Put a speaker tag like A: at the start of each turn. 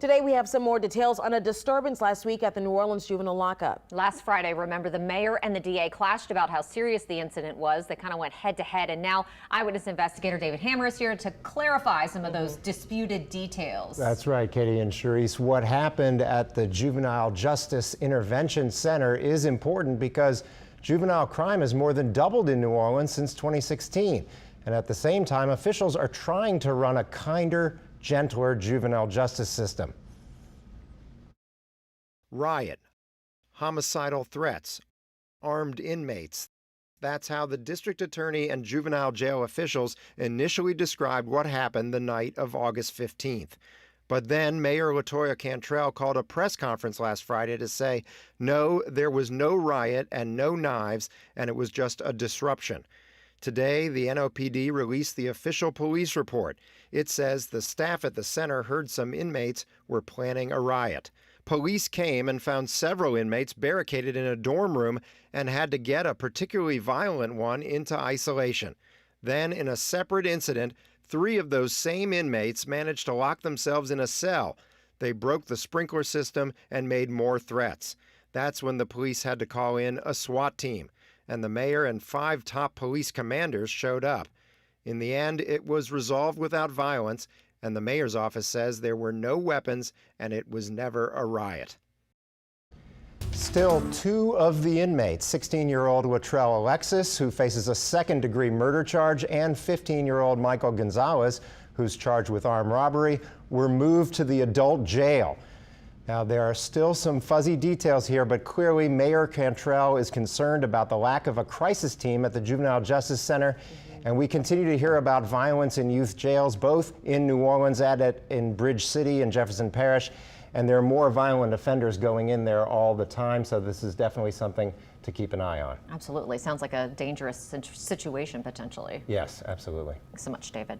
A: Today we have some more details on a disturbance last week at the New Orleans juvenile lockup.
B: Last Friday, remember, the mayor and the DA clashed about how serious the incident was. They kind of went head to head, and now eyewitness investigator David Hammer is here to clarify some of those disputed details.
C: That's right, Katie and Charisse. What happened at the Juvenile Justice Intervention Center is important because juvenile crime has more than doubled in New Orleans since 2016. And at the same time, officials are trying to run a kinder, gentler juvenile justice system. Riot, homicidal threats, armed inmates. That's how the district attorney and juvenile jail officials initially described what happened the night of August 15th. But then Mayor LaToya Cantrell called a press conference last Friday to say, no, there was no riot and no knives, and it was just a disruption. Today, the NOPD released the official police report. It says the staff at the center heard some inmates were planning a riot. Police came and found several inmates barricaded in a dorm room and had to get a particularly violent one into isolation. Then, in a separate incident, 3 of those same inmates managed to lock themselves in a cell. They broke the sprinkler system and made more threats. That's when the police had to call in a SWAT team, and the mayor and 5 top police commanders showed up. In the end, it was resolved without violence, and the mayor's office says there were no weapons and it was never a riot. Still, 2 of the inmates, 16-year-old Cantrell Alexis, who faces a second-degree murder charge, and 15-year-old Michael Gonzalez, who's charged with armed robbery, were moved to the adult jail. Now, there are still some fuzzy details here, but clearly Mayor Cantrell is concerned about the lack of a crisis team at the Juvenile Justice Center. And we continue to hear about violence in youth jails, both in New Orleans and in Bridge City and Jefferson Parish. And there are more violent offenders going in there all the time. So this is definitely something to keep an eye on.
B: Absolutely. Sounds like a dangerous situation, potentially.
C: Yes, absolutely.
B: Thanks so much, David.